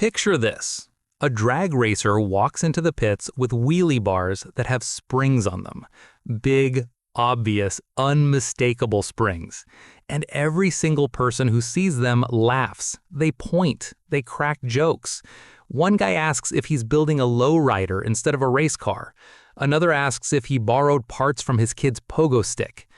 Picture this. A drag racer walks into the pits with wheelie bars that have springs on them. Big, obvious, unmistakable springs. And every single person who sees them laughs. They point. They crack jokes. One guy asks if he's building a lowrider instead of a race car. Another asks if he borrowed parts from his kid's pogo stick.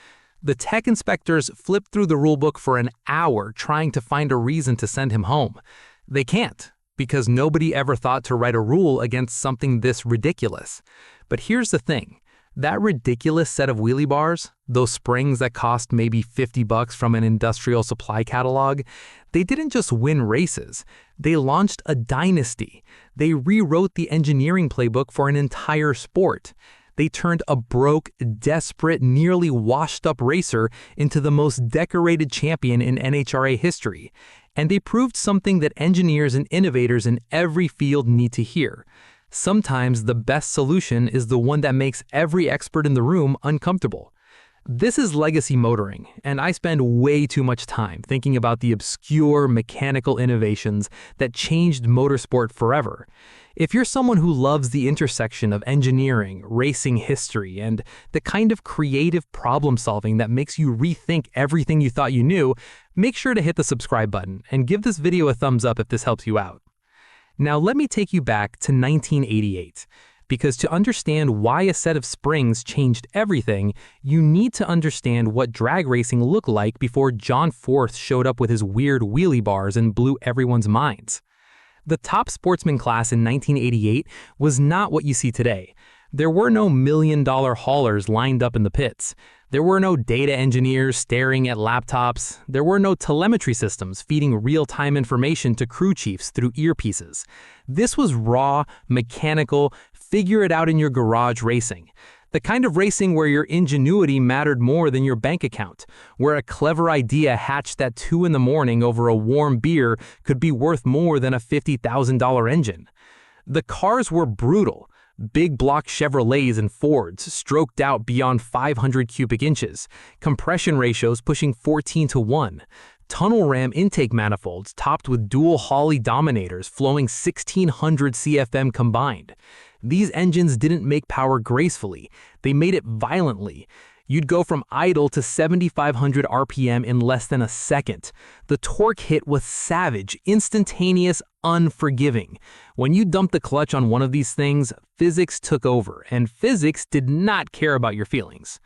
The tech inspectors flip through the rulebook for an hour trying to find a reason to send him home. They can't, because nobody ever thought to write a rule against something this ridiculous. But here's the thing. That ridiculous set of wheelie bars, those springs that cost maybe $50 from an industrial supply catalog, they didn't just win races. They launched a dynasty. They rewrote the engineering playbook for an entire sport. They turned a broke, desperate, nearly washed-up racer into the most decorated champion in NHRA history. And they proved something that engineers and innovators in every field need to hear. Sometimes the best solution is the one that makes every expert in the room uncomfortable. This is legacy motoring, and I spend way too much time thinking about the obscure mechanical innovations that changed motorsport forever. If you're someone who loves the intersection of engineering, racing history, and the kind of creative problem-solving that makes you rethink everything you thought you knew, make sure to hit the subscribe button and give this video a thumbs up if this helps you out. Now let me take you back to 1988, because to understand why a set of springs changed everything, you need to understand what drag racing looked like before John Forth showed up with his weird wheelie bars and blew everyone's minds. The top sportsman class in 1988 was not what you see today. There were no million-dollar haulers lined up in the pits. There were no data engineers staring at laptops. There were no telemetry systems feeding real-time information to crew chiefs through earpieces. This was raw, mechanical, figure-it-out-in-your-garage racing. The kind of racing where your ingenuity mattered more than your bank account, where a clever idea hatched at 2 in the morning over a warm beer could be worth more than a $50,000 engine. The cars were brutal. Big block Chevrolets and Fords stroked out beyond 500 cubic inches, compression ratios pushing 14:1, tunnel ram intake manifolds topped with dual Hawley dominators flowing 1600 CFM combined. These engines didn't make power gracefully, they made it violently. You'd go from idle to 7,500 RPM in less than a second. The torque hit was savage, instantaneous, unforgiving. When you dumped the clutch on one of these things, physics took over, and physics did not care about your feelings.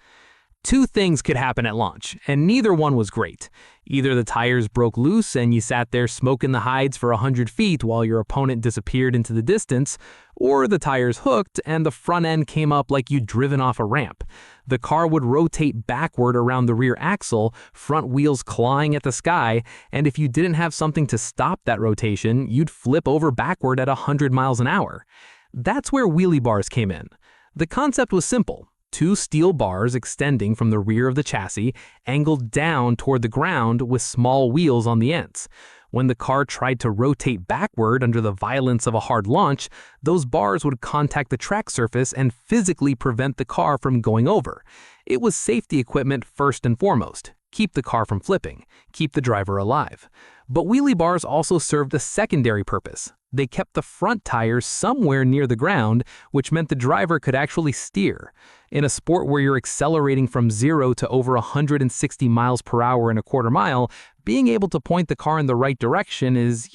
Two things could happen at launch, and neither one was great. Either the tires broke loose and you sat there smoking the hides for 100 feet while your opponent disappeared into the distance, or the tires hooked and the front end came up like you'd driven off a ramp. The car would rotate backward around the rear axle, front wheels clawing at the sky, and if you didn't have something to stop that rotation, you'd flip over backward at 100 miles an hour. That's where wheelie bars came in. The concept was simple. Two steel bars extending from the rear of the chassis, angled down toward the ground with small wheels on the ends. When the car tried to rotate backward under the violence of a hard launch, those bars would contact the track surface and physically prevent the car from going over. It was safety equipment first and foremost. Keep the car from flipping, keep the driver alive. But wheelie bars also served a secondary purpose. They kept the front tires somewhere near the ground, which meant the driver could actually steer. In a sport where you're accelerating from 0 to over 160 miles per hour in a quarter mile, being able to point the car in the right direction is,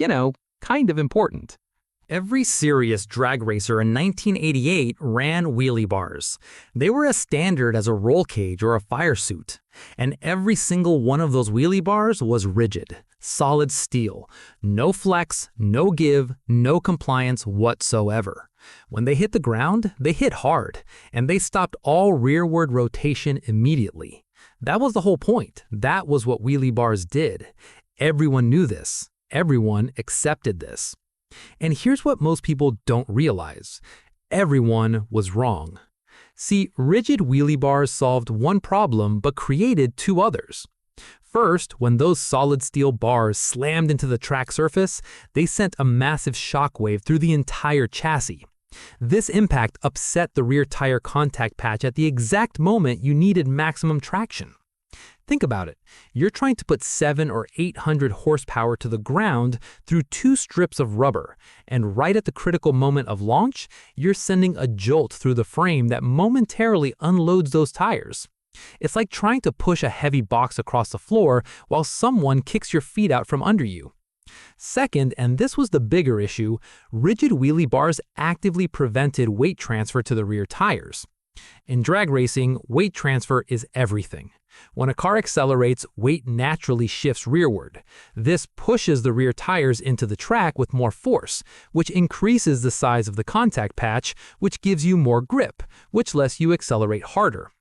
kind of important. Every serious drag racer in 1988 ran wheelie bars. They were as standard as a roll cage or a fire suit. And every single one of those wheelie bars was rigid, solid steel. No flex, no give, no compliance whatsoever. When they hit the ground, they hit hard, and they stopped all rearward rotation immediately. That was the whole point. That was what wheelie bars did. Everyone knew this. Everyone accepted this. And here's what most people don't realize. Everyone was wrong. See, rigid wheelie bars solved one problem but created two others. First, when those solid steel bars slammed into the track surface, they sent a massive shockwave through the entire chassis. This impact upset the rear tire contact patch at the exact moment you needed maximum traction. Think about it. You're trying to put 700 or 800 horsepower to the ground through 2 strips of rubber, and right at the critical moment of launch, you're sending a jolt through the frame that momentarily unloads those tires. It's like trying to push a heavy box across the floor while someone kicks your feet out from under you. Second, and this was the bigger issue, rigid wheelie bars actively prevented weight transfer to the rear tires. In drag racing, weight transfer is everything. When a car accelerates, weight naturally shifts rearward. This pushes the rear tires into the track with more force, which increases the size of the contact patch, which gives you more grip, which lets you accelerate harder.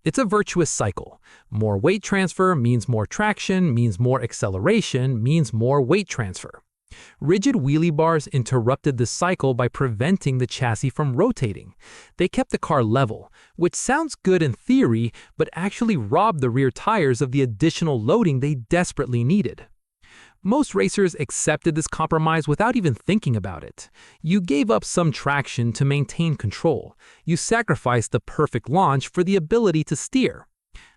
It's a virtuous cycle. More weight transfer means more traction, means more acceleration, means more weight transfer. Rigid wheelie bars interrupted the cycle by preventing the chassis from rotating. They kept the car level, which sounds good in theory, but actually robbed the rear tires of the additional loading they desperately needed. Most racers accepted this compromise without even thinking about it. You gave up some traction to maintain control. You sacrificed the perfect launch for the ability to steer.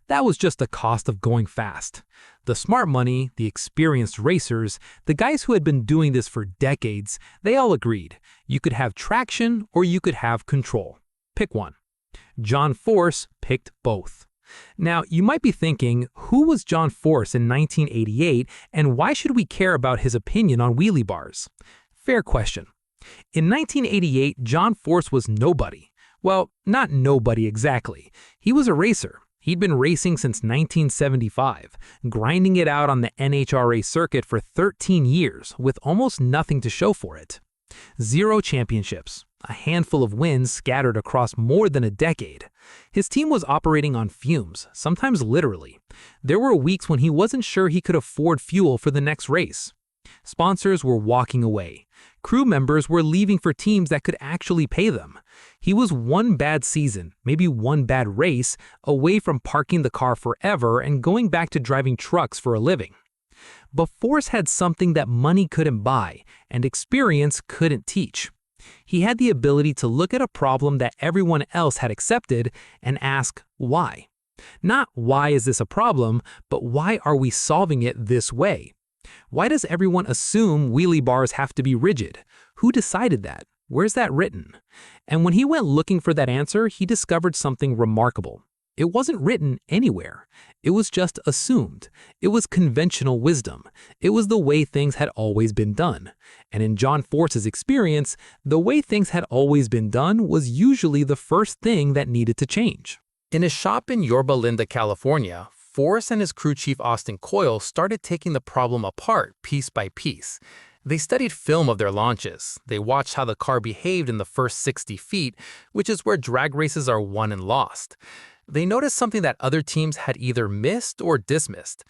That was just the cost of going fast. The smart money, the experienced racers, the guys who had been doing this for decades, they all agreed. You could have traction or you could have control. Pick one. John Force picked both. Now, you might be thinking, who was John Force in 1988 and why should we care about his opinion on wheelie bars? Fair question. In 1988, John Force was nobody. Well, not nobody exactly. He was a racer. He'd been racing since 1975, grinding it out on the NHRA circuit for 13 years with almost nothing to show for it. 0 championships, a handful of wins scattered across more than a decade. His team was operating on fumes, sometimes literally. There were weeks when he wasn't sure he could afford fuel for the next race. Sponsors were walking away. Crew members were leaving for teams that could actually pay them. He was one bad season, maybe one bad race, away from parking the car forever and going back to driving trucks for a living. But Force had something that money couldn't buy and experience couldn't teach. He had the ability to look at a problem that everyone else had accepted and ask, why? Not why is this a problem, but why are we solving it this way? Why does everyone assume wheelie bars have to be rigid? Who decided that? Where's that written? And when he went looking for that answer, he discovered something remarkable. It wasn't written anywhere. It was just assumed. It was conventional wisdom. It was the way things had always been done. And in John Force's experience, the way things had always been done was usually the first thing that needed to change. In a shop in Yorba Linda, California, Force and his crew chief Austin Coyle started taking the problem apart piece by piece. They studied film of their launches. They watched how the car behaved in the first 60 feet, which is where drag races are won and lost. They noticed something that other teams had either missed or dismissed.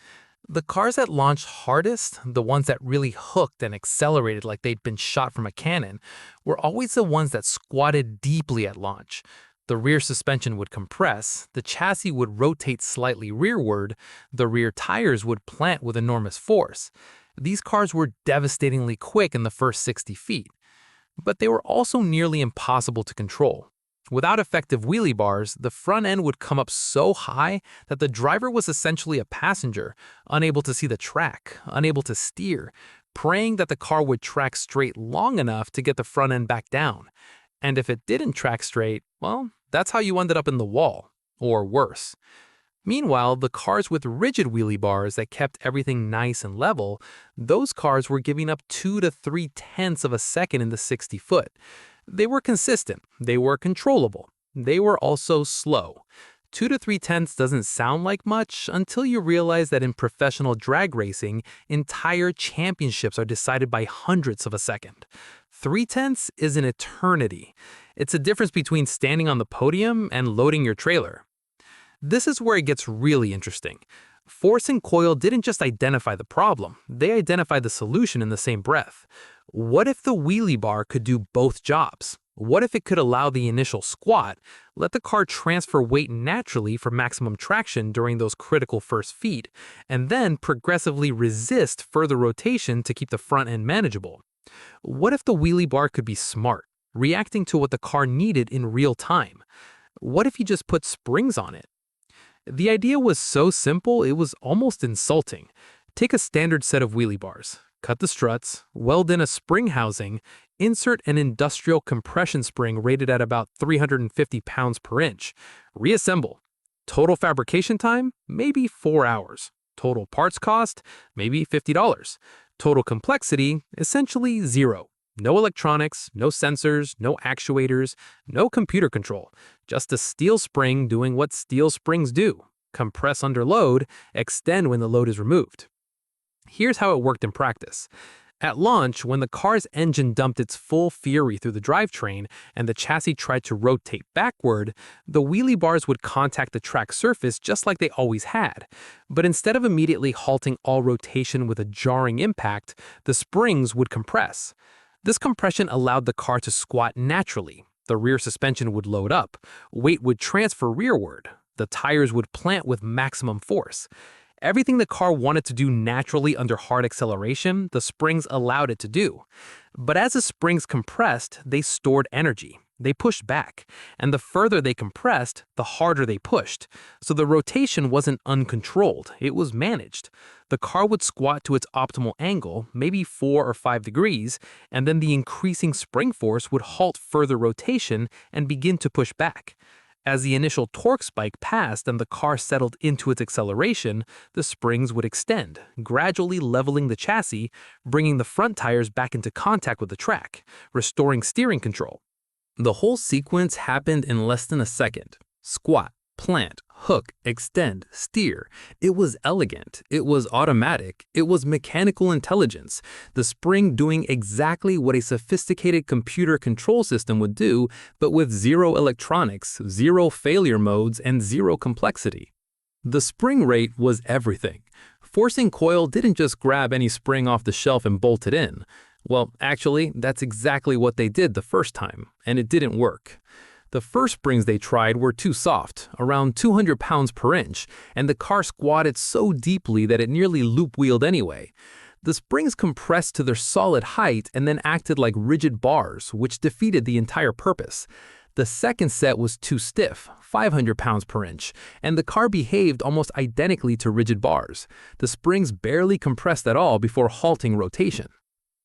The cars that launched hardest, the ones that really hooked and accelerated like they'd been shot from a cannon, were always the ones that squatted deeply at launch. The rear suspension would compress, the chassis would rotate slightly rearward, the rear tires would plant with enormous force. These cars were devastatingly quick in the first 60 feet, but they were also nearly impossible to control. Without effective wheelie bars, the front end would come up so high that the driver was essentially a passenger, unable to see the track, unable to steer, praying that the car would track straight long enough to get the front end back down. And if it didn't track straight, well, that's how you ended up in the wall, or worse. Meanwhile, the cars with rigid wheelie bars that kept everything nice and level, those cars were giving up 2 to 3 tenths of a second in the 60 foot. They were consistent, they were controllable, they were also slow. 2 to 3 tenths doesn't sound like much until you realize that in professional drag racing, entire championships are decided by hundredths of a second. 3 tenths is an eternity. It's a difference between standing on the podium and loading your trailer. This is where it gets really interesting. Force and Coyle didn't just identify the problem, they identified the solution in the same breath. What if the wheelie bar could do both jobs? What if it could allow the initial squat, let the car transfer weight naturally for maximum traction during those critical first feet, and then progressively resist further rotation to keep the front end manageable? What if the wheelie bar could be smart, reacting to what the car needed in real time? What if you just put springs on it? The idea was so simple it was almost insulting. Take a standard set of wheelie bars, cut the struts, weld in a spring housing, insert an industrial compression spring rated at about 350 pounds per inch, reassemble. Total fabrication time? Maybe 4 hours. Total parts cost? Maybe $50. Total complexity? Essentially zero. No electronics, no sensors, no actuators, no computer control. Just a steel spring doing what steel springs do: compress under load, extend when the load is removed. Here's how it worked in practice. At launch, when the car's engine dumped its full fury through the drivetrain and the chassis tried to rotate backward, the wheelie bars would contact the track surface just like they always had. But instead of immediately halting all rotation with a jarring impact, the springs would compress. This compression allowed the car to squat naturally. The rear suspension would load up, weight would transfer rearward, the tires would plant with maximum force. Everything the car wanted to do naturally under hard acceleration, the springs allowed it to do. But as the springs compressed, they stored energy. They pushed back, and the further they compressed, the harder they pushed. So the rotation wasn't uncontrolled, it was managed. The car would squat to its optimal angle, maybe 4 or 5 degrees, and then the increasing spring force would halt further rotation and begin to push back. As the initial torque spike passed and the car settled into its acceleration, the springs would extend, gradually leveling the chassis, bringing the front tires back into contact with the track, restoring steering control. The whole sequence happened in less than a second. Squat, plant, hook, extend, steer. It was elegant. It was automatic. It was mechanical intelligence. The spring doing exactly what a sophisticated computer control system would do, but with zero electronics, zero failure modes, and zero complexity. The spring rate was everything. Forcing coil didn't just grab any spring off the shelf and bolt it in. Well, actually, that's exactly what they did the first time, and it didn't work. The first springs they tried were too soft, around 200 pounds per inch, and the car squatted so deeply that it nearly loop-wheeled anyway. The springs compressed to their solid height and then acted like rigid bars, which defeated the entire purpose. The second set was too stiff, 500 pounds per inch, and the car behaved almost identically to rigid bars. The springs barely compressed at all before halting rotation.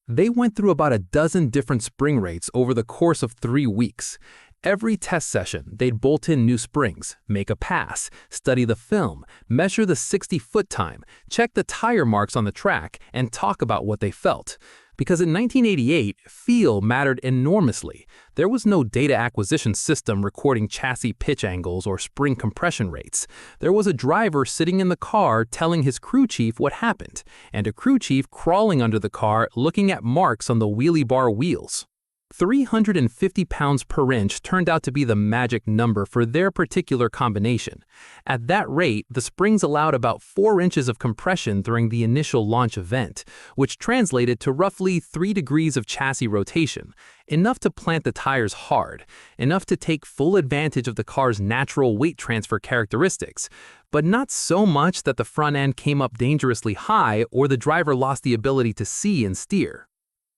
They went through about a dozen different spring rates over the course of 3 weeks. Every test session, they'd bolt in new springs, make a pass, study the film, measure the 60-foot time, check the tire marks on the track, and talk about what they felt. Because in 1988, feel mattered enormously. There was no data acquisition system recording chassis pitch angles or spring compression rates. There was a driver sitting in the car telling his crew chief what happened, and a crew chief crawling under the car looking at marks on the wheelie bar wheels. 350 pounds per inch turned out to be the magic number for their particular combination. At that rate, the springs allowed about 4 inches of compression during the initial launch event, which translated to roughly 3 degrees of chassis rotation, enough to plant the tires hard, enough to take full advantage of the car's natural weight transfer characteristics, but not so much that the front end came up dangerously high or the driver lost the ability to see and steer.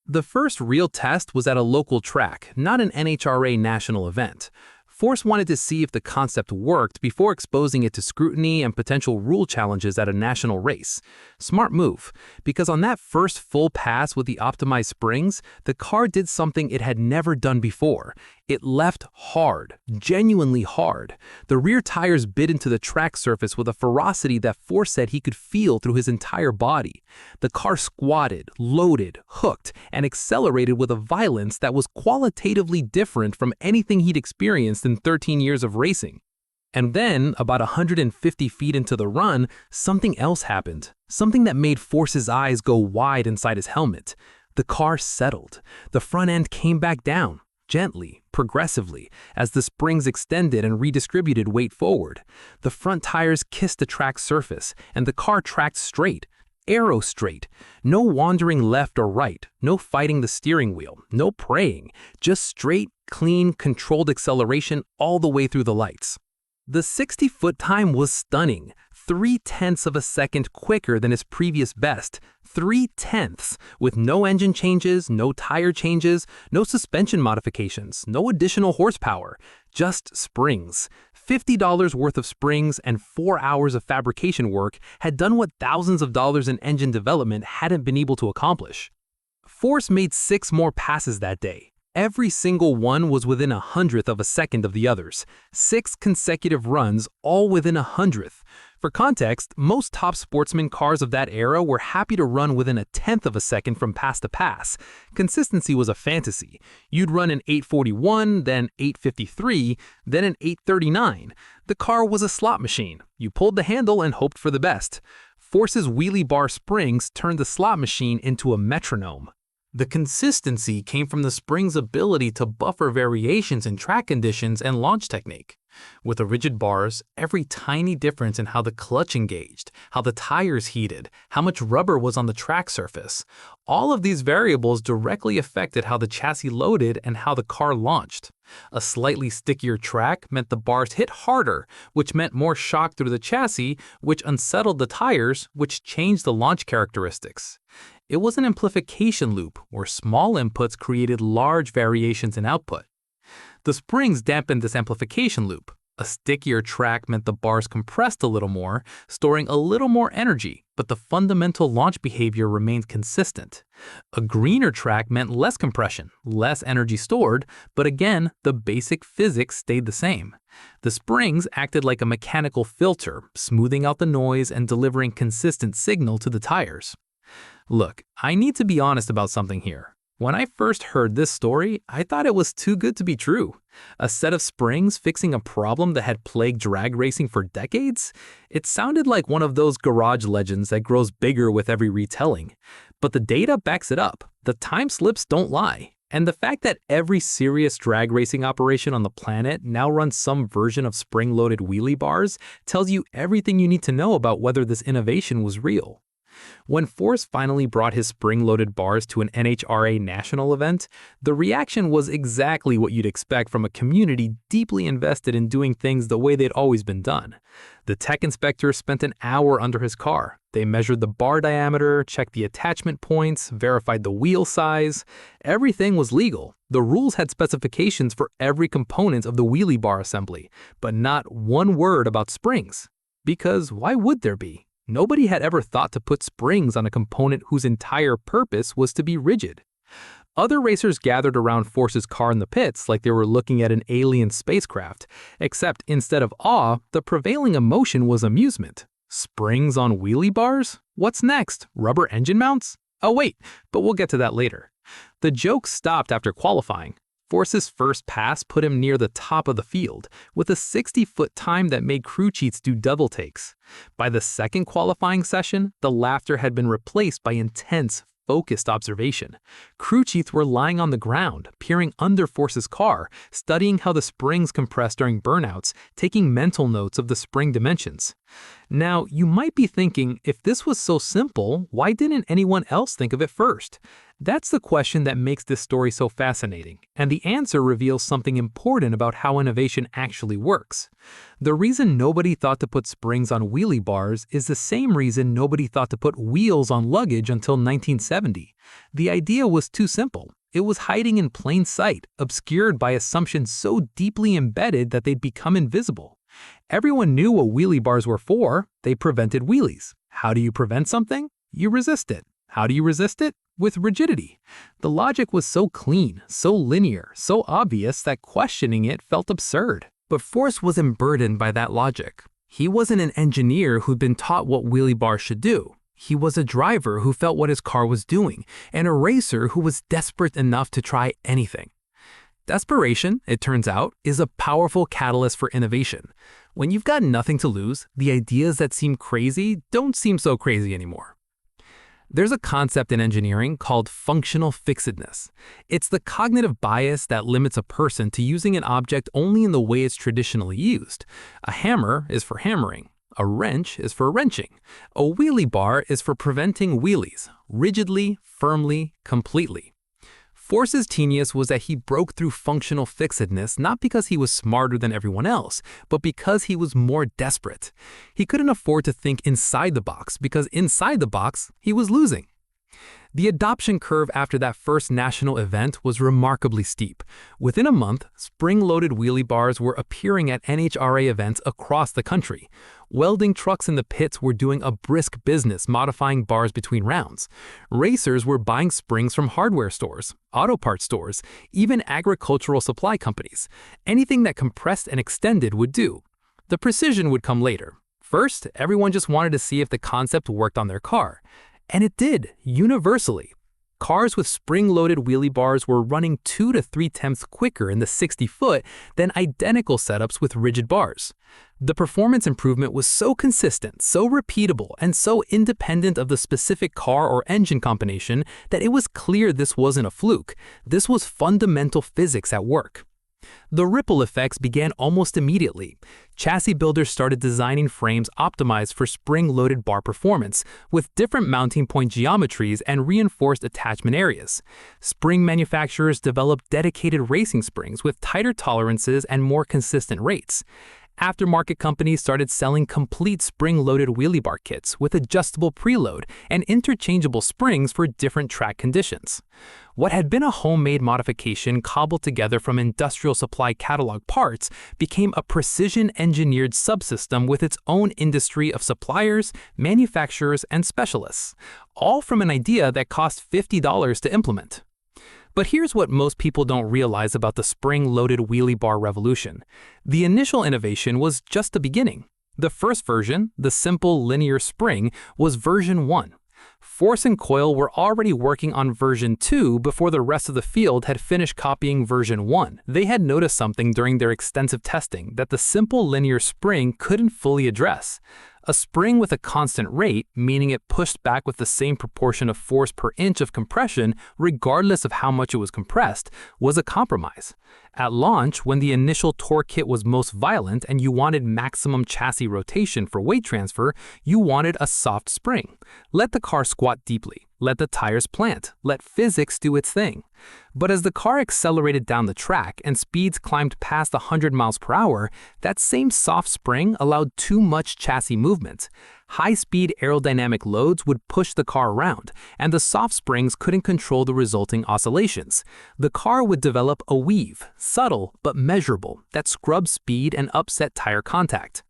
The first real test was at a local track, not an NHRA national event. Force wanted to see if the concept worked before exposing it to scrutiny and potential rule challenges at a national race. Smart move, because on that first full pass with the optimized springs, the car did something it had never done before. It left hard, genuinely hard. The rear tires bit into the track surface with a ferocity that Force said he could feel through his entire body. The car squatted, loaded, hooked, and accelerated with a violence that was qualitatively different from anything he'd experienced in 13 years of racing. And then, about 150 feet into the run, something else happened. Something that made Force's eyes go wide inside his helmet. The car settled. The front end came back down. Gently, progressively, as the springs extended and redistributed weight forward. The front tires kissed the track surface, and the car tracked straight, arrow straight. No wandering left or right, no fighting the steering wheel, no praying, just straight, clean, controlled acceleration all the way through the lights. The 60-foot time was stunning, 0.3 of a second quicker than his previous best, 3/10, with no engine changes, no tire changes, no suspension modifications, no additional horsepower, just springs. $50 worth of springs and 4 hours of fabrication work had done what thousands of dollars in engine development hadn't been able to accomplish. Force made 6 more passes that day. Every single one was within 1/100th of a second of the others. 6 consecutive runs, all within 1/100th. For context, most top sportsman cars of that era were happy to run within 1/10th of a second from pass to pass. Consistency was a fantasy. You'd run an 841, then 853, then an 839. The car was a slot machine. You pulled the handle and hoped for the best. Force's wheelie bar springs turned the slot machine into a metronome. The consistency came from the spring's ability to buffer variations in track conditions and launch technique. With the rigid bars, every tiny difference in how the clutch engaged, how the tires heated, how much rubber was on the track surface, all of these variables directly affected how the chassis loaded and how the car launched. A slightly stickier track meant the bars hit harder, which meant more shock through the chassis, which unsettled the tires, which changed the launch characteristics. It was an amplification loop where small inputs created large variations in output. The springs dampened this amplification loop. A stickier track meant the bars compressed a little more, storing a little more energy, but the fundamental launch behavior remained consistent. A greener track meant less compression, less energy stored, but again, the basic physics stayed the same. The springs acted like a mechanical filter, smoothing out the noise and delivering consistent signal to the tires. Look, I need to be honest about something here. When I first heard this story, I thought it was too good to be true. A set of springs fixing a problem that had plagued drag racing for decades? It sounded like one of those garage legends that grows bigger with every retelling. But the data backs it up. The time slips don't lie. And the fact that every serious drag racing operation on the planet now runs some version of spring-loaded wheelie bars tells you everything you need to know about whether this innovation was real. When Force finally brought his spring-loaded bars to an NHRA national event, the reaction was exactly what you'd expect from a community deeply invested in doing things the way they'd always been done. The tech inspector spent an hour under his car. They measured the bar diameter, checked the attachment points, verified the wheel size. Everything was legal. The rules had specifications for every component of the wheelie bar assembly, but not one word about springs. Because why would there be? Nobody had ever thought to put springs on a component whose entire purpose was to be rigid. Other racers gathered around Force's car in the pits like they were looking at an alien spacecraft, except instead of awe, the prevailing emotion was amusement. Springs on wheelie bars? What's next? Rubber engine mounts? Oh wait, but we'll get to that later. The joke stopped after qualifying. Force's first pass put him near the top of the field, with a 60-foot time that made crew chiefs do double takes. By the second qualifying session, the laughter had been replaced by intense, focused observation. Crew chiefs were lying on the ground, peering under Force's car, studying how the springs compressed during burnouts, taking mental notes of the spring dimensions. Now, you might be thinking, if this was so simple, why didn't anyone else think of it first? That's the question that makes this story so fascinating, and the answer reveals something important about how innovation actually works. The reason nobody thought to put springs on wheelie bars is the same reason nobody thought to put wheels on luggage until 1970. The idea was too simple. It was hiding in plain sight, obscured by assumptions so deeply embedded that they'd become invisible. Everyone knew what wheelie bars were for. They prevented wheelies. How do you prevent something? You resist it. How do you resist it? With rigidity. The logic was so clean, so linear, so obvious that questioning it felt absurd. But Force wasn't burdened by that logic. He wasn't an engineer who'd been taught what wheelie bars should do. He was a driver who felt what his car was doing, and a racer who was desperate enough to try anything. Desperation, it turns out, is a powerful catalyst for innovation. When you've got nothing to lose, the ideas that seem crazy don't seem so crazy anymore. There's a concept in engineering called functional fixedness. It's the cognitive bias that limits a person to using an object only in the way it's traditionally used. A hammer is for hammering. A wrench is for wrenching. A wheelie bar is for preventing wheelies, rigidly, firmly, completely. Force's genius was that he broke through functional fixedness not because he was smarter than everyone else, but because he was more desperate. He couldn't afford to think inside the box because inside the box, he was losing. The adoption curve after that first national event was remarkably steep. Within a month, spring-loaded wheelie bars were appearing at NHRA events across the country. Welding trucks in the pits were doing a brisk business modifying bars between rounds. Racers were buying springs from hardware stores, auto parts stores, even agricultural supply companies. Anything that compressed and extended would do. The precision would come later. First, everyone just wanted to see if the concept worked on their car. And it did, universally. Cars with spring-loaded wheelie bars were running 2 to 3 tenths quicker in the 60-foot than identical setups with rigid bars. The performance improvement was so consistent, so repeatable, and so independent of the specific car or engine combination that it was clear this wasn't a fluke. This was fundamental physics at work. The ripple effects began almost immediately. Chassis builders started designing frames optimized for spring-loaded bar performance, with different mounting point geometries and reinforced attachment areas. Spring manufacturers developed dedicated racing springs with tighter tolerances and more consistent rates. Aftermarket companies started selling complete spring-loaded wheelie bar kits with adjustable preload and interchangeable springs for different track conditions. What had been a homemade modification cobbled together from industrial supply catalog parts became a precision-engineered subsystem with its own industry of suppliers, manufacturers, and specialists, all from an idea that cost $50 to implement. But here's what most people don't realize about the spring-loaded wheelie bar revolution. The initial innovation was just the beginning. The first version, the simple linear spring, was version 1. Force and Coil were already working on version 2 before the rest of the field had finished copying version 1. They had noticed something during their extensive testing that the simple linear spring couldn't fully address. A spring with a constant rate, meaning it pushed back with the same proportion of force per inch of compression regardless of how much it was compressed, was a compromise. At launch, when the initial torque hit was most violent and you wanted maximum chassis rotation for weight transfer, you wanted a soft spring. Let the car squat deeply. Let the tires plant. Let physics do its thing. But as the car accelerated down the track and speeds climbed past 100 miles per hour, that same soft spring allowed too much chassis movement. High-speed aerodynamic loads would push the car around, and the soft springs couldn't control the resulting oscillations. The car would develop a weave, subtle but measurable, that scrubbed speed and upset tire contact.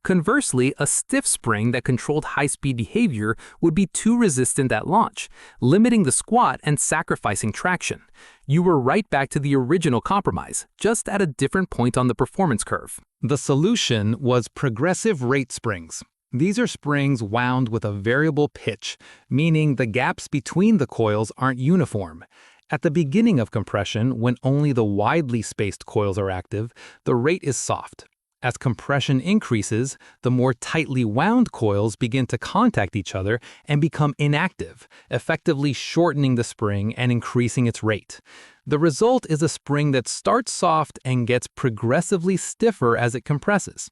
Conversely, a stiff spring that controlled high-speed behavior would be too resistant at launch, limiting the squat and sacrificing traction. You were right back to the original compromise, just at a different point on the performance curve. The solution was progressive rate springs. These are springs wound with a variable pitch, meaning the gaps between the coils aren't uniform. At the beginning of compression, when only the widely spaced coils are active, the rate is soft. As compression increases, the more tightly wound coils begin to contact each other and become inactive, effectively shortening the spring and increasing its rate. The result is a spring that starts soft and gets progressively stiffer as it compresses.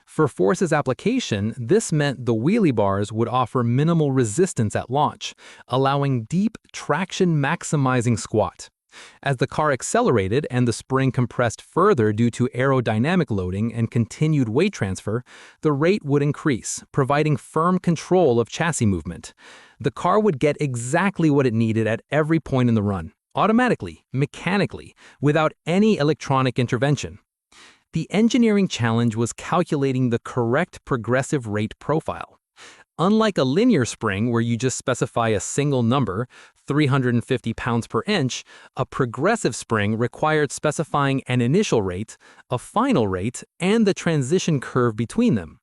For force's application, this meant the wheelie bars would offer minimal resistance at launch, allowing deep, traction-maximizing squat. As the car accelerated and the spring compressed further due to aerodynamic loading and continued weight transfer, the rate would increase, providing firm control of chassis movement. The car would get exactly what it needed at every point in the run, automatically, mechanically, without any electronic intervention. The engineering challenge was calculating the correct progressive rate profile. Unlike a linear spring where you just specify a single number, 350 pounds per inch, a progressive spring required specifying an initial rate, a final rate, and the transition curve between them.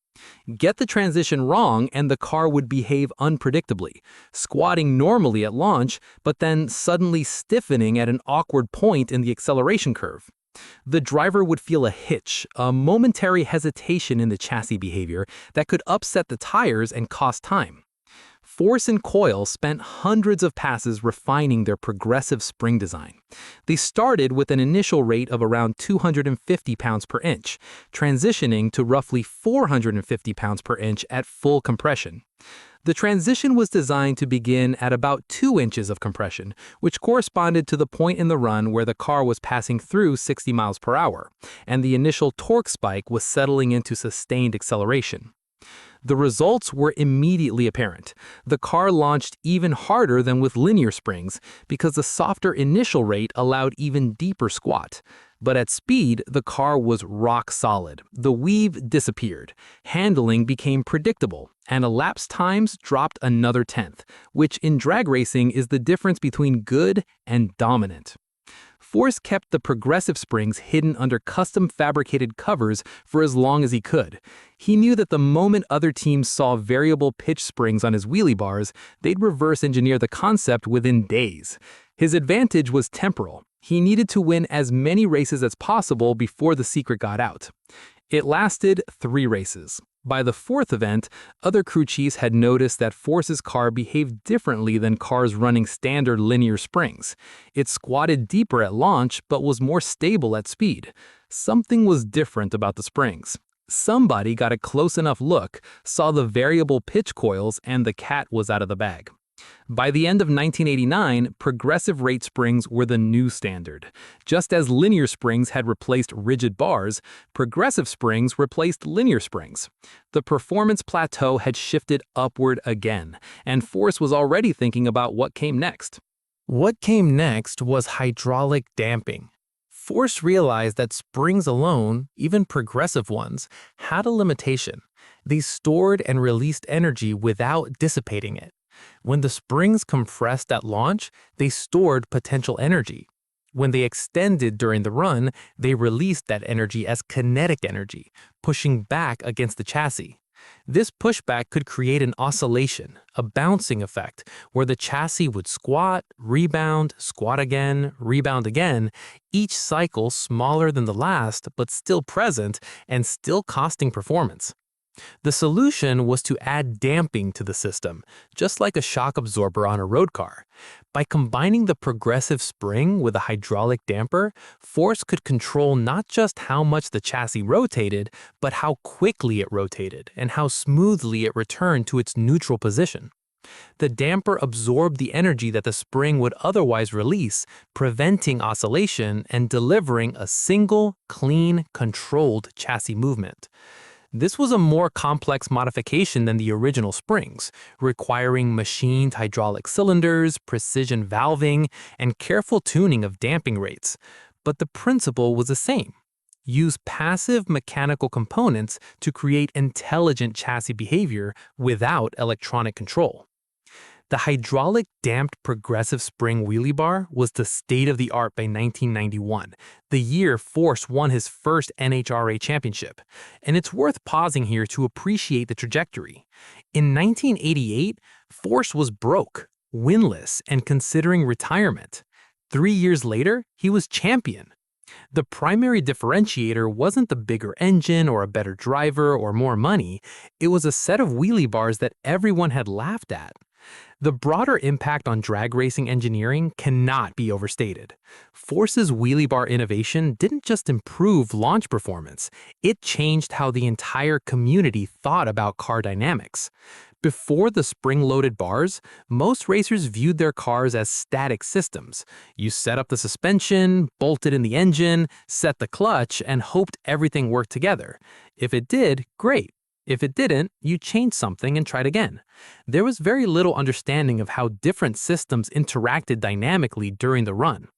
Get the transition wrong and the car would behave unpredictably, squatting normally at launch, but then suddenly stiffening at an awkward point in the acceleration curve. The driver would feel a hitch, a momentary hesitation in the chassis behavior that could upset the tires and cost time. Force and Coil spent hundreds of passes refining their progressive spring design. They started with an initial rate of around 250 pounds per inch, transitioning to roughly 450 pounds per inch at full compression. The transition was designed to begin at about 2 inches of compression, which corresponded to the point in the run where the car was passing through 60 miles per hour, and the initial torque spike was settling into sustained acceleration. The results were immediately apparent. The car launched even harder than with linear springs because the softer initial rate allowed even deeper squat. But at speed, the car was rock solid. The weave disappeared. Handling became predictable, and elapsed times dropped another tenth, which in drag racing is the difference between good and dominant. Force kept the progressive springs hidden under custom fabricated covers for as long as he could. He knew that the moment other teams saw variable pitch springs on his wheelie bars, they'd reverse engineer the concept within days. His advantage was temporal. He needed to win as many races as possible before the secret got out. It lasted 3 races. By the 4th event, other crew chiefs had noticed that Force's car behaved differently than cars running standard linear springs. It squatted deeper at launch but was more stable at speed. Something was different about the springs. Somebody got a close enough look, saw the variable pitch coils, and the cat was out of the bag. By the end of 1989, progressive rate springs were the new standard. Just as linear springs had replaced rigid bars, progressive springs replaced linear springs. The performance plateau had shifted upward again, and Force was already thinking about what came next. What came next was hydraulic damping. Force realized that springs alone, even progressive ones, had a limitation. They stored and released energy without dissipating it. When the springs compressed at launch, they stored potential energy. When they extended during the run, they released that energy as kinetic energy, pushing back against the chassis. This pushback could create an oscillation, a bouncing effect, where the chassis would squat again, rebound again, each cycle smaller than the last, but still present and still costing performance. The solution was to add damping to the system, just like a shock absorber on a road car. By combining the progressive spring with a hydraulic damper, Force could control not just how much the chassis rotated, but how quickly it rotated and how smoothly it returned to its neutral position. The damper absorbed the energy that the spring would otherwise release, preventing oscillation and delivering a single, clean, controlled chassis movement. This was a more complex modification than the original springs, requiring machined hydraulic cylinders, precision valving, and careful tuning of damping rates. But the principle was the same. Use passive mechanical components to create intelligent chassis behavior without electronic control. The hydraulic damped progressive spring wheelie bar was the state-of-the-art by 1991, the year Force won his first NHRA championship. And it's worth pausing here to appreciate the trajectory. In 1988, Force was broke, winless, and considering retirement. 3 years later, he was champion. The primary differentiator wasn't the bigger engine or a better driver or more money. It was a set of wheelie bars that everyone had laughed at. The broader impact on drag racing engineering cannot be overstated. Force's wheelie bar innovation didn't just improve launch performance, it changed how the entire community thought about car dynamics. Before the spring-loaded bars, most racers viewed their cars as static systems. You set up the suspension, bolted in the engine, set the clutch, and hoped everything worked together. If it did, great. If it didn't, you changed something and tried again. There was very little understanding of how different systems interacted dynamically during the run.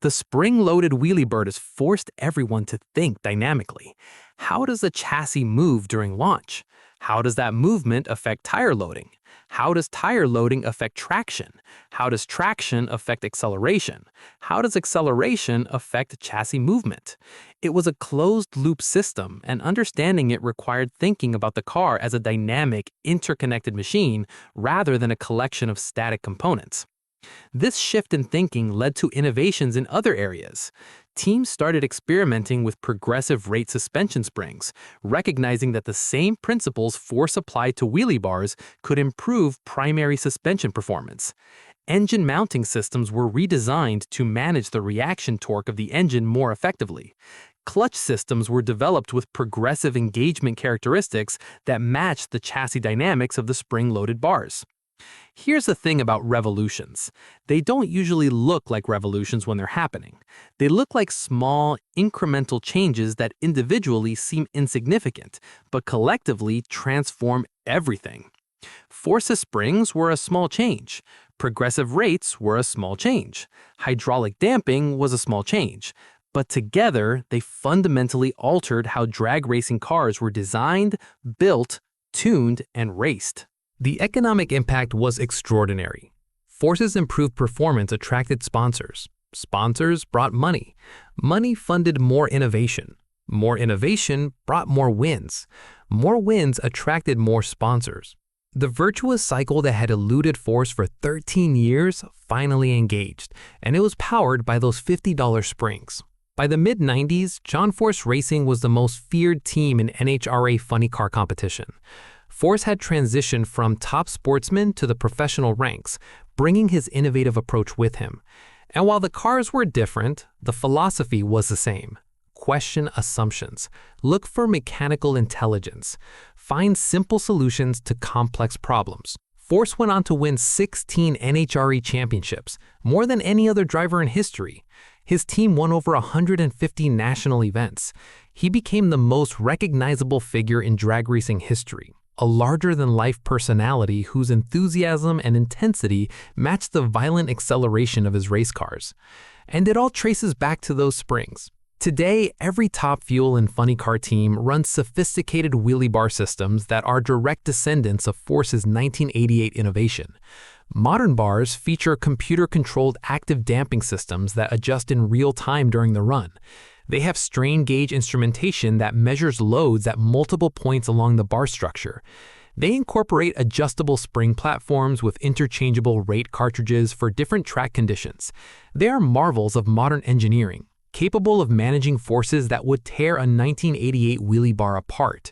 The spring-loaded wheelie bird forced everyone to think dynamically. How does the chassis move during launch? How does that movement affect tire loading? How does tire loading affect traction? How does traction affect acceleration? How does acceleration affect chassis movement? It was a closed-loop system, and understanding it required thinking about the car as a dynamic, interconnected machine rather than a collection of static components. This shift in thinking led to innovations in other areas. Teams started experimenting with progressive rate suspension springs, recognizing that the same principles Force applied to wheelie bars could improve primary suspension performance. Engine mounting systems were redesigned to manage the reaction torque of the engine more effectively. Clutch systems were developed with progressive engagement characteristics that matched the chassis dynamics of the spring-loaded bars. Here's the thing about revolutions. They don't usually look like revolutions when they're happening. They look like small, incremental changes that individually seem insignificant, but collectively transform everything. Forces springs were a small change. Progressive rates were a small change. Hydraulic damping was a small change. But together, they fundamentally altered how drag racing cars were designed, built, tuned, and raced. The economic impact was extraordinary. Forces' improved performance attracted sponsors. Sponsors brought money. Money funded more innovation. More innovation brought more wins. More wins attracted more sponsors. The virtuous cycle that had eluded Force for 13 years finally engaged, and it was powered by those $50 springs. By the mid-90s, John Force Racing was the most feared team in NHRA funny car competition. Force had transitioned from top sportsman to the professional ranks, bringing his innovative approach with him. And while the cars were different, the philosophy was the same. Question assumptions. Look for mechanical intelligence. Find simple solutions to complex problems. Force went on to win 16 NHRA championships, more than any other driver in history. His team won over 150 national events. He became the most recognizable figure in drag racing history, a larger-than-life personality whose enthusiasm and intensity matched the violent acceleration of his race cars. And it all traces back to those springs. Today, every top fuel and funny car team runs sophisticated wheelie bar systems that are direct descendants of Force's 1988 innovation. Modern bars feature computer-controlled active damping systems that adjust in real time during the run. They have strain gauge instrumentation that measures loads at multiple points along the bar structure. They incorporate adjustable spring platforms with interchangeable rate cartridges for different track conditions. They are marvels of modern engineering, capable of managing forces that would tear a 1988 wheelie bar apart.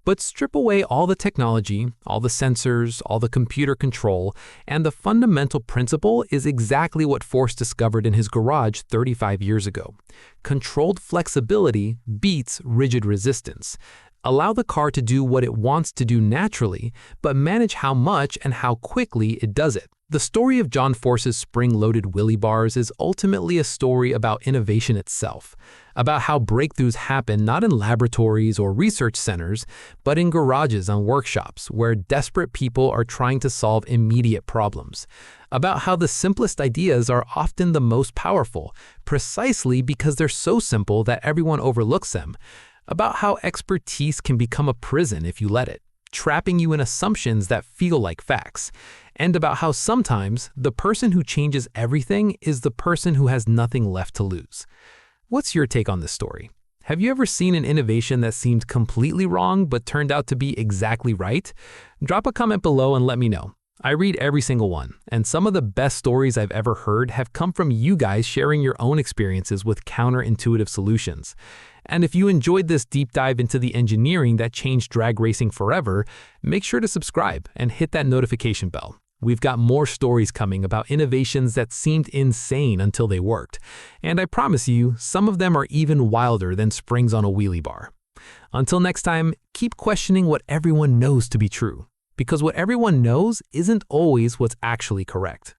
But strip away all the technology, all the sensors, all the computer control, and the fundamental principle is exactly what Force discovered in his garage 35 years ago. Controlled flexibility beats rigid resistance. Allow the car to do what it wants to do naturally, but manage how much and how quickly it does it. The story of John Force's spring-loaded wheelie bars is ultimately a story about innovation itself, about how breakthroughs happen not in laboratories or research centers, but in garages and workshops where desperate people are trying to solve immediate problems, about how the simplest ideas are often the most powerful, precisely because they're so simple that everyone overlooks them, about how expertise can become a prison if you let it, trapping you in assumptions that feel like facts, and about how sometimes the person who changes everything is the person who has nothing left to lose. What's your take on this story? Have you ever seen an innovation that seemed completely wrong but turned out to be exactly right? Drop a comment below and let me know. I read every single one, and some of the best stories I've ever heard have come from you guys sharing your own experiences with counterintuitive solutions. And if you enjoyed this deep dive into the engineering that changed drag racing forever, make sure to subscribe and hit that notification bell. We've got more stories coming about innovations that seemed insane until they worked. And I promise you, some of them are even wilder than springs on a wheelie bar. Until next time, keep questioning what everyone knows to be true, because what everyone knows isn't always what's actually correct.